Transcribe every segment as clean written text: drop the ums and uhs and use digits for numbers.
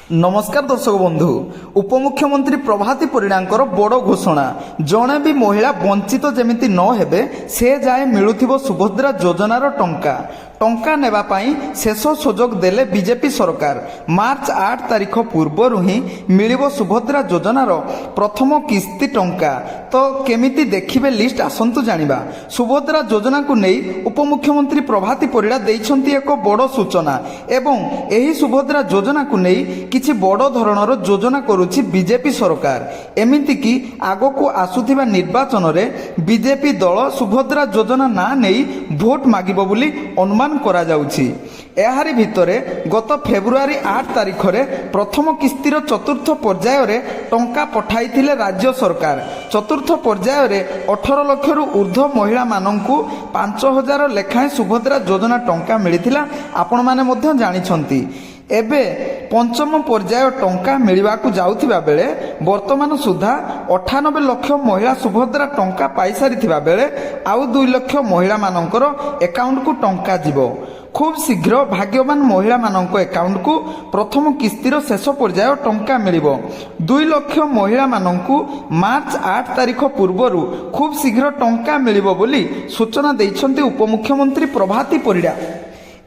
नमस्कार दर्शक बंधु उपमुख्यमंत्री प्रभाती परिडांकर बड़ घोषणा जड़े भी महिला वंचित जमिति न हेबे से जाए मिलुथिबो सुभद्रा योजनार टंका टंका नेबा पाई शेष सुजोग देले बीजेपी सरकार मार्च 8 तारिख पूर्व ही मिलिबो सुभद्रा योजनार प्रथम किस्ती टंका तो केमिति देखिबे लिस्ट आसंतु जानिबा। सुभद्रा योजना को नहीं उपमुख्यमंत्री प्रभाती परिडा देइछंती एक बड़ सूचना एवं एही सुभद्रा योजना को नहीं किछि बड़ धरणर योजना करुछि बीजेपी सरकार। एमिति कि आगको आसुथिबा निर्वाचन रे बीजेपी दल सुभद्रा योजना ना नहीं भोट मागिबो बोली अनुमान करा जाउछि। एहारी भितरे गत फेब्रुआरी 8 तारिख रे प्रथम किस्तीर चतुर्थ पर्याय रे टंका पठाइथिले राज्य सरकार। चतुर्थ पर्याय रे 18 लाख रु ऊर्ध्व महिला माननकु 5000 लेखाएं सुभद्रा योजना टंका मिलिथिला आपण माने मध्य जानिछंती। एबे पंचम पर्याय टंका मिलवाकू जाउथिबा बेले वर्तमान सुधा 98 लाख महिला सुभद्रा टंका पाई सारिथिबा बेले आउ 2 लाख महिला मानकर अकाउंट को टंका जीवो। खूब शीघ्र भाग्यवान महिला मानक अकाउंट को प्रथम किस्तीर शेष पर्याय टंका मिलिबो। 2 लाख महिला मानकु मार्च 8 तारिख पूर्वरु खूब शीघ्र टंका मिलिबो बोली सूचना दैछंती उपमुख्यमंत्री प्रभाती परिडा।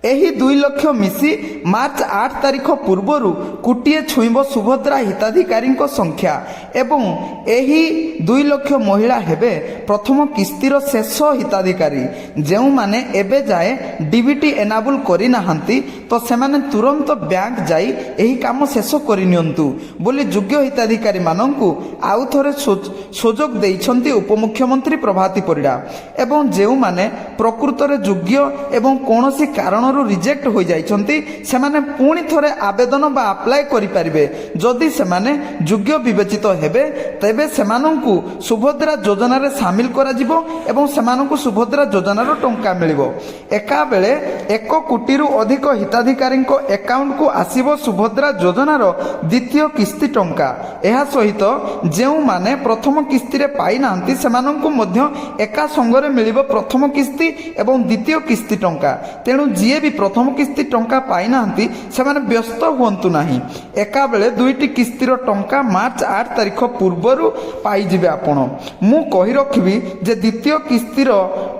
एही 2 लाख मिसी मार्च 8 तारिख पूर्वरु कुटिए छुईब सुभद्रा हिताधिकारी संख्या एवं एही 2 लाख महिला हेबे प्रथम किस्तीर शेष हिताधिकारी जो माने एबे जाए डीबीटी एनाबल करि नाहंती तो सेमाने तुरंत बैंक जाई एही काम शेष करिनियंतु बोली योग्य हिताधिकारी माननकु आउ थरे सुजोग देइछंती उपमुख्यमंत्री प्रभाती परिडा। एवं जो माने प्रकृत रे योग्य एवं कोनोसी कारण रिजेक्ट हो जाइछंती सेमाने पुणी थरे आवेदन बा अप्लाई करि परिबे। जदि सेमाने योग्य विवेचित हेबे तबे सेमानंकु सुभद्रा योजना रे शामिल करा जिवो एवं सेमानंकु सुभद्रा योजना रो टंका मिलिबो। एका बेले 1 कोटी रु अधिक हिताधिकारी अकाउंट को आसीबो सुभद्रा योजना रो द्वितीय किस्ती टंका। एहा सहित जेउ माने प्रथम किस्ती रे पाई नांती सेमानंकु मध्य एका संगरे मिलिबो प्रथम किस्ती एवं द्वितीय किस्ती टंका। तेणु जीए भी प्रथम किस्ती टंका पाई नांती सेमाने व्यस्त हुंतु नाही। एका बेले दुईटी किस्तीर टंका मार्च 8 तारिख पूर्वरु पाई जिबे आपण। मु कहि रखिबी जे द्वितीय किस्तीर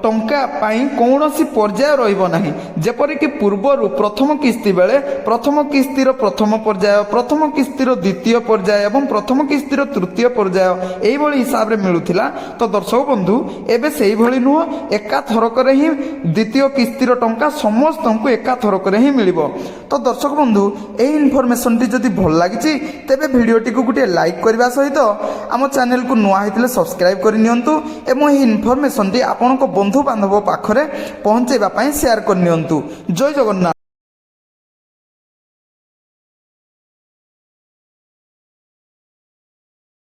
टंका पाई कोनोसी पर्याय रहिबो नाही। जेपरि कि पूर्वरु प्रथम किस्ती बेले प्रथम किस्तीर प्रथम पर्याय प्रथम किस्तीर द्वितीय पर्याय एवं प्रथम किस्तीर तृतीय पर्याय एई भली हिसाब रे मिलुथिला। तो दर्शक बंधु एबे सेई भली नुह एका थरकरे ही द्वितीय किस्तीर टंका समस्त को एका थरकरे ही मिलिबो। तो दर्शक बंधु एही इनफॉरमेशन टी जदि भल लागिछि तेबे वीडियोटी को गुटे लाइक करबा सहित आम चैनल को नुआ हेतिले सब्सक्राइब करि नियंतु एवं एही इनफॉरमेशन टी आपनको बंधु बांधव पाखरे पहुंचेबा पई शेयर कर नियंतु। जय जगन्नाथ।